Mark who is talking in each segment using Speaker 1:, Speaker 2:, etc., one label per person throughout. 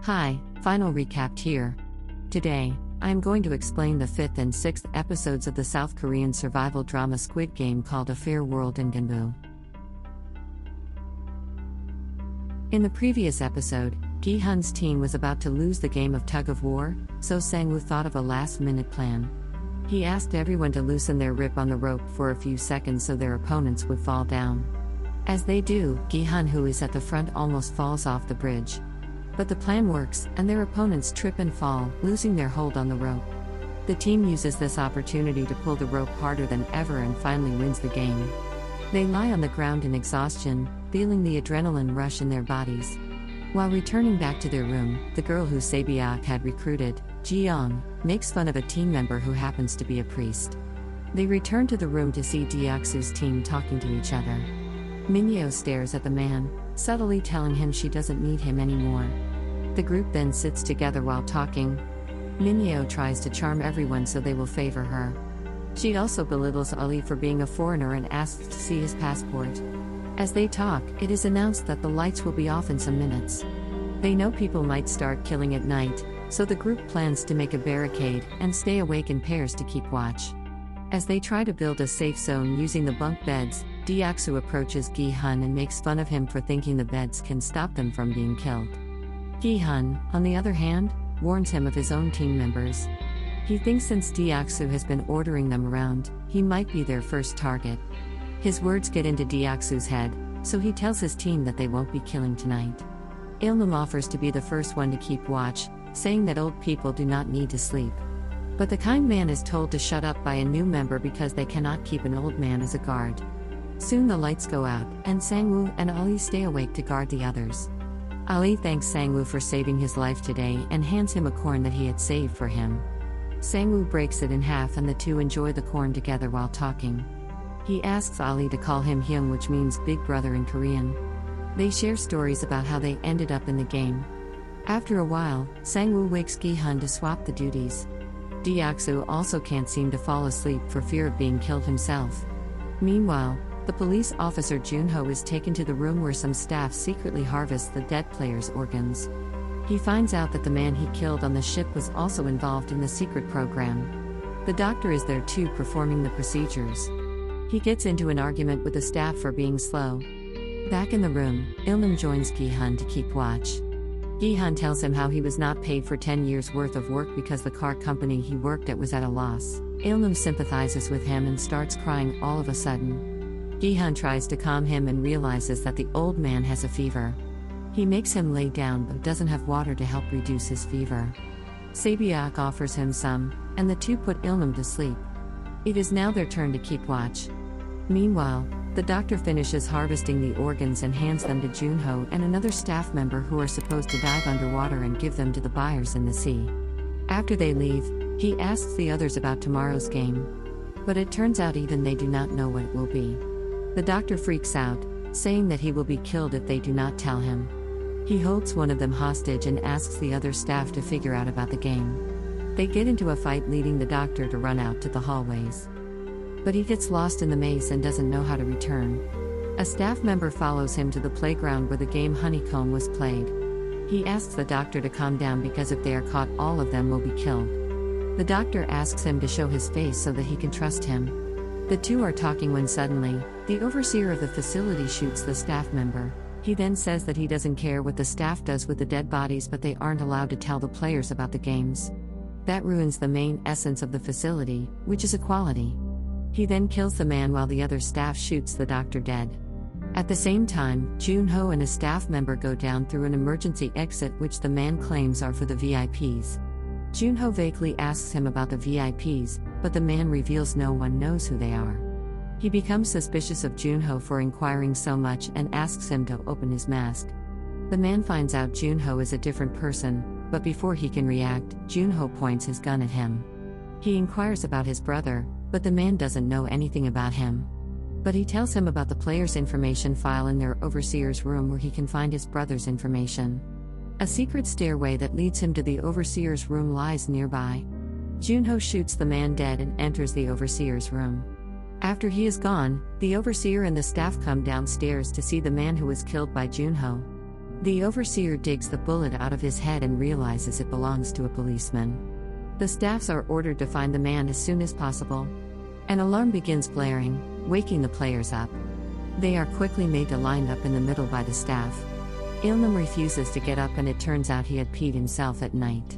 Speaker 1: Hi, final recap here. Today, I am going to explain the 5th and 6th episodes of the South Korean survival drama Squid Game called A Fair World in Ganbu. In the previous episode, Gi-hun's team was about to lose the game of tug-of-war, so Sang-woo thought of a last-minute plan. He asked everyone to loosen their grip on the rope for a few seconds so their opponents would fall down. As they do, Gi-hun, who is at the front, almost falls off the bridge. But the plan works, and their opponents trip and fall, losing their hold on the rope. The team uses this opportunity to pull the rope harder than ever and finally wins the game. They lie on the ground in exhaustion, feeling the adrenaline rush in their bodies. While returning back to their room, the girl who Sae-byeok had recruited, Ji-young, makes fun of a team member who happens to be a priest. They return to the room to see Deoksu's team talking to each other. Min-yo stares at the man, subtly telling him she doesn't need him anymore. The group then sits together while talking. Min-yo tries to charm everyone so they will favor her. She also belittles Ali for being a foreigner and asks to see his passport. As they talk, it is announced that the lights will be off in some minutes. They know people might start killing at night, so the group plans to make a barricade and stay awake in pairs to keep watch. As they try to build a safe zone using the bunk beds, Deoksu approaches Gi-hun and makes fun of him for thinking the beds can stop them from being killed. Gi-hun, on the other hand, warns him of his own team members. He thinks since Deoksu has been ordering them around, he might be their first target. His words get into Deoksu's head, so he tells his team that they won't be killing tonight. Ilnam offers to be the first one to keep watch, saying that old people do not need to sleep. But the kind man is told to shut up by a new member because they cannot keep an old man as a guard. Soon the lights go out, and Sang-woo and Ali stay awake to guard the others. Ali thanks Sang-woo for saving his life today and hands him a corn that he had saved for him. Sang-woo breaks it in half and the two enjoy the corn together while talking. He asks Ali to call him Hyung, which means big brother in Korean. They share stories about how they ended up in the game. After a while, Sang-woo wakes Gi-hun to swap the duties. Deoksu also can't seem to fall asleep for fear of being killed himself. Meanwhile, the police officer Junho is taken to the room where some staff secretly harvest the dead players' organs. He finds out that the man he killed on the ship was also involved in the secret program. The doctor is there too, performing the procedures. He gets into an argument with the staff for being slow. Back in the room, Ilnam joins Gi-hun to keep watch. Gi-hun tells him how he was not paid for 10 years' worth of work because the car company he worked at was at a loss. Ilnam sympathizes with him and starts crying all of a sudden. Gi-hun tries to calm him and realizes that the old man has a fever. He makes him lay down but doesn't have water to help reduce his fever. Sae-byeok offers him some, and the two put Ilnam to sleep. It is now their turn to keep watch. Meanwhile, the doctor finishes harvesting the organs and hands them to Junho and another staff member who are supposed to dive underwater and give them to the buyers in the sea. After they leave, he asks the others about tomorrow's game. But it turns out even they do not know what it will be. The doctor freaks out, saying that he will be killed if they do not tell him. He holds one of them hostage and asks the other staff to figure out about the game. They get into a fight, leading the doctor to run out to the hallways. But he gets lost in the maze and doesn't know how to return. A staff member follows him to the playground where the game Honeycomb was played. He asks the doctor to calm down because if they are caught, all of them will be killed. The doctor asks him to show his face so that he can trust him. The two are talking when suddenly, the overseer of the facility shoots the staff member. He then says that he doesn't care what the staff does with the dead bodies, but they aren't allowed to tell the players about the games. That ruins the main essence of the facility, which is equality. He then kills the man while the other staff shoots the doctor dead. At the same time, Junho and a staff member go down through an emergency exit which the man claims are for the VIPs. Junho vaguely asks him about the VIPs, but the man reveals no one knows who they are. He becomes suspicious of Junho for inquiring so much and asks him to open his mask. The man finds out Junho is a different person, but before he can react, Junho points his gun at him. He inquires about his brother, but the man doesn't know anything about him. But he tells him about the player's information file in their overseer's room where he can find his brother's information. A secret stairway that leads him to the overseer's room lies nearby. Junho shoots the man dead and enters the overseer's room. After he is gone, the overseer and the staff come downstairs to see the man who was killed by Junho. The overseer digs the bullet out of his head and realizes it belongs to a policeman. The staffs are ordered to find the man as soon as possible. An alarm begins blaring, waking the players up. They are quickly made to line up in the middle by the staff. Ilnam refuses to get up and it turns out he had peed himself at night.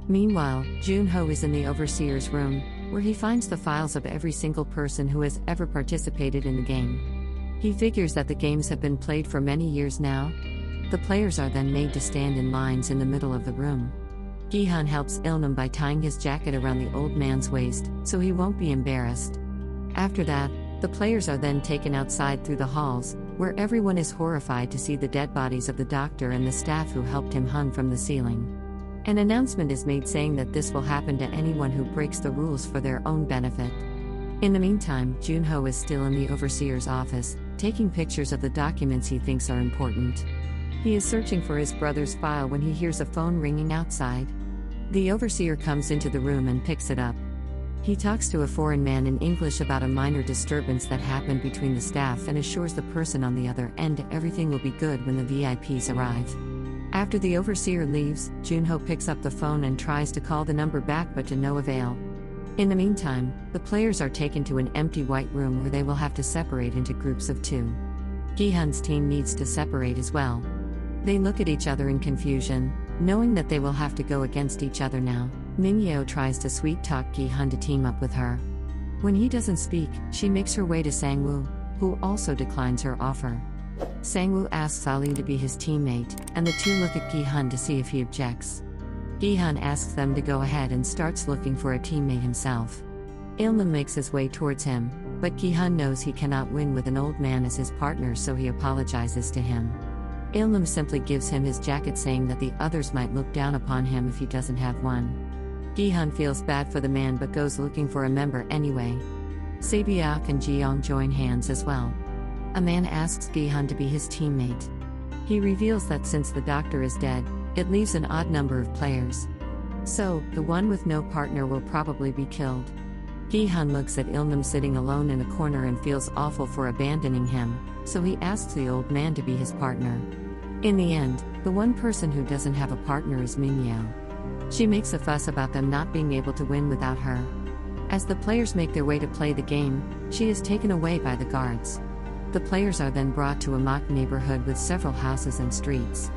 Speaker 1: Meanwhile, Junho is in the overseer's room, where he finds the files of every single person who has ever participated in the game. He figures that the games have been played for many years now. The players are then made to stand in lines in the middle of the room. Gi-hun helps Ilnam by tying his jacket around the old man's waist, so he won't be embarrassed. After that, the players are then taken outside through the halls, where everyone is horrified to see the dead bodies of the doctor and the staff who helped him hung from the ceiling. An announcement is made saying that this will happen to anyone who breaks the rules for their own benefit. In the meantime, Junho is still in the overseer's office, taking pictures of the documents he thinks are important. He is searching for his brother's file when he hears a phone ringing outside. The overseer comes into the room and picks it up. He talks to a foreign man in English about a minor disturbance that happened between the staff and assures the person on the other end everything will be good when the VIPs arrive. After the overseer leaves, Junho picks up the phone and tries to call the number back but to no avail. In the meantime, the players are taken to an empty white room where they will have to separate into groups of 2. Gi-hun's team needs to separate as well. They look at each other in confusion, knowing that they will have to go against each other now. Min-yeo tries to sweet-talk Gi-hun to team up with her. When he doesn't speak, she makes her way to Sang-woo, who also declines her offer. Sang-woo asks Ali to be his teammate, and the two look at Gi-hun to see if he objects. Gi-hun asks them to go ahead and starts looking for a teammate himself. Ilnam makes his way towards him, but Gi-hun knows he cannot win with an old man as his partner, so he apologizes to him. Ilnam simply gives him his jacket, saying that the others might look down upon him if he doesn't have one. Gi-hun feels bad for the man but goes looking for a member anyway. Se-byeok and Ji-young join hands as well. A man asks Gi-hun to be his teammate. He reveals that since the doctor is dead, it leaves an odd number of players. So, the one with no partner will probably be killed. Gi-hun looks at Ilnam sitting alone in a corner and feels awful for abandoning him, so he asks the old man to be his partner. In the end, the one person who doesn't have a partner is Min-yeo. She makes a fuss about them not being able to win without her. As the players make their way to play the game, she is taken away by the guards. The players are then brought to a mock neighborhood with several houses and streets.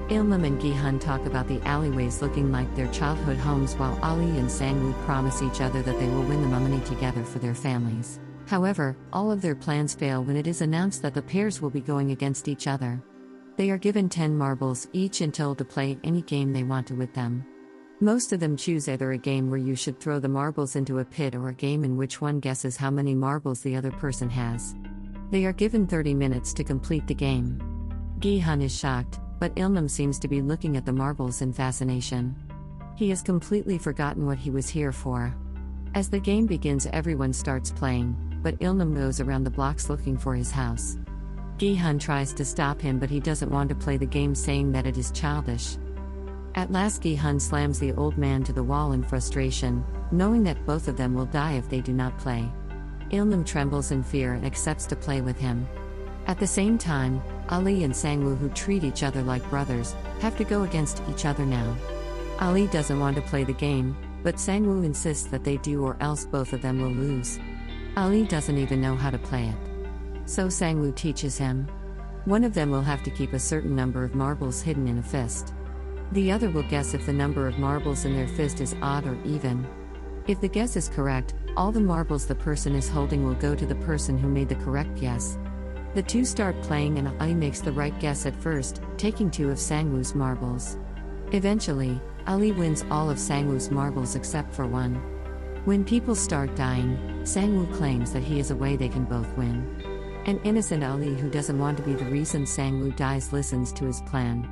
Speaker 1: Ilnam and Gi-hun talk about the alleyways looking like their childhood homes, while Ali and Sang-woo promise each other that they will win the money together for their families. However, all of their plans fail when it is announced that the pairs will be going against each other. They are given 10 marbles each and told to play any game they want to with them. Most of them choose either a game where you should throw the marbles into a pit or a game in which one guesses how many marbles the other person has. They are given 30 minutes to complete the game. Gi-hun is shocked, but Ilnam seems to be looking at the marbles in fascination. He has completely forgotten what he was here for. As the game begins, everyone starts playing, but Ilnam goes around the blocks looking for his house. Gi-hun tries to stop him, but he doesn't want to play the game, saying that it is childish. At last, Gi-hun slams the old man to the wall in frustration, knowing that both of them will die if they do not play. Ilnam trembles in fear and accepts to play with him. At the same time, Ali and Sang-woo, who treat each other like brothers, have to go against each other now. Ali doesn't want to play the game, but Sang-woo insists that they do, or else both of them will lose. Ali doesn't even know how to play it. So Sang-woo teaches him. One of them will have to keep a certain number of marbles hidden in a fist. The other will guess if the number of marbles in their fist is odd or even. If the guess is correct, all the marbles the person is holding will go to the person who made the correct guess. The two start playing and Ali makes the right guess at first, taking 2 of Sang-woo's marbles. Eventually, Ali wins all of Sang-woo's marbles except for 1. When people start dying, Sang-woo claims that he is a way they can both win. An innocent Ali who doesn't want to be the reason Sang-woo dies listens to his plan.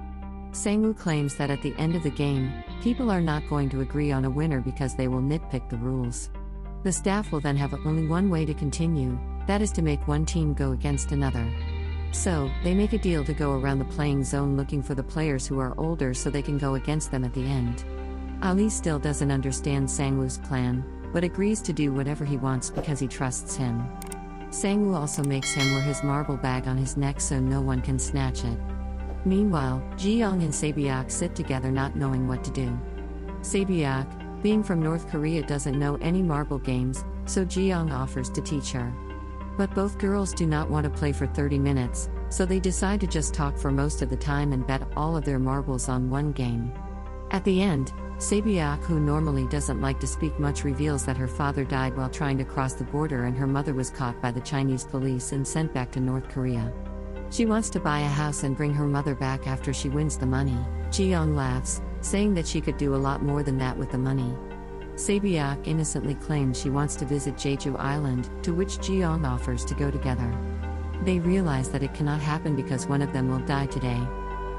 Speaker 1: Sang-woo claims that at the end of the game, people are not going to agree on a winner because they will nitpick the rules. The staff will then have only one way to continue, that is to make one team go against another. So, they make a deal to go around the playing zone looking for the players who are older so they can go against them at the end. Ali still doesn't understand Sang-woo's plan, but agrees to do whatever he wants because he trusts him. Sang-woo also makes him wear his marble bag on his neck so no one can snatch it. Meanwhile, Ji-young and Sae-byeok sit together not knowing what to do. Sae-byeok, being from North Korea, doesn't know any marble games, so Ji-young offers to teach her. But both girls do not want to play for 30 minutes, so they decide to just talk for most of the time and bet all of their marbles on one game. At the end, Sae-byeok, who normally doesn't like to speak much, reveals that her father died while trying to cross the border and her mother was caught by the Chinese police and sent back to North Korea. She wants to buy a house and bring her mother back after she wins the money. Ji-young laughs, saying that she could do a lot more than that with the money. Sae-byeok innocently claims she wants to visit Jeju Island, to which Ji-young offers to go together. They realize that it cannot happen because one of them will die today.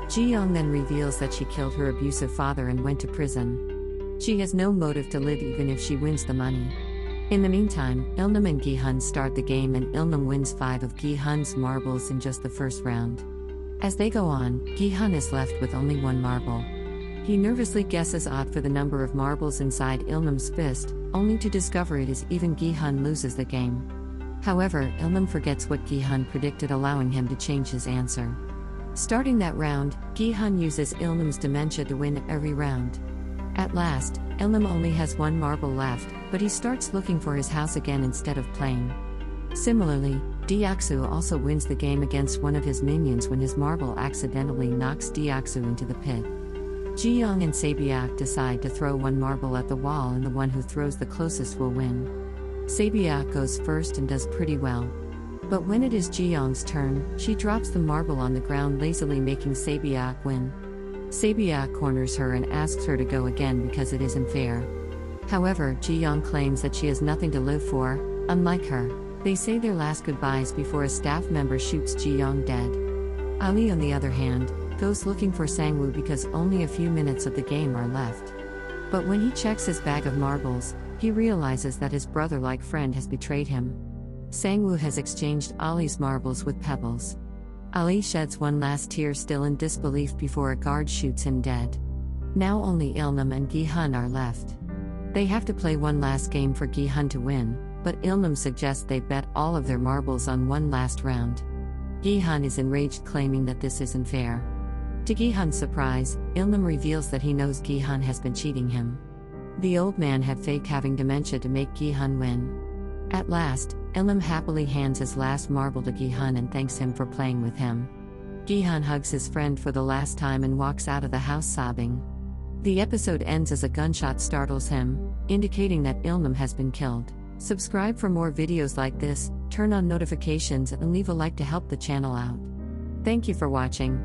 Speaker 1: Ji-young then reveals that she killed her abusive father and went to prison. She has no motive to live even if she wins the money. In the meantime, Il-nam and Gi-hun start the game and Il-nam wins 5 of Gi-hun's marbles in just the first round. As they go on, Gi-hun is left with only 1 marble. He nervously guesses odd for the number of marbles inside Il-nam's fist, only to discover it is even. Gi-hun loses the game. However, Il-nam forgets what Gi-hun predicted, allowing him to change his answer. Starting that round, Gi-hun uses Il-nam's dementia to win every round. At last, Il-nam only has 1 marble left, but he starts looking for his house again instead of playing. Similarly, Deoksu also wins the game against one of his minions when his marble accidentally knocks Deoksu into the pit. Ji-young and Sae-byeok decide to throw 1 marble at the wall and the one who throws the closest will win. Sae-byeok goes first and does pretty well. But when it is Ji-young's turn, she drops the marble on the ground lazily, making Sae-byeok win. Sae-byeok corners her and asks her to go again because it isn't fair. However, Ji-young claims that she has nothing to live for, unlike her. They say their last goodbyes before a staff member shoots Ji-young dead. Ali, on the other hand, goes looking for Sang-woo because only a few minutes of the game are left. But when he checks his bag of marbles, he realizes that his brother-like friend has betrayed him. Sang-woo has exchanged Ali's marbles with pebbles. Ali sheds one last tear, still in disbelief, before a guard shoots him dead. Now only Il-nam and Gi-hun are left. They have to play one last game for Gi-hun to win, but Il-nam suggests they bet all of their marbles on one last round. Gi-hun is enraged, claiming that this isn't fair. To Gi-hun's surprise, Il-nam reveals that he knows Gi-hun has been cheating him. The old man had faked having dementia to make Gi-hun win. At last, Il-nam happily hands his last marble to Gi-hun and thanks him for playing with him. Gi-hun hugs his friend for the last time and walks out of the house sobbing. The episode ends as a gunshot startles him, indicating that Il-nam has been killed. Subscribe for more videos like this, turn on notifications and leave a like to help the channel out. Thank you for watching.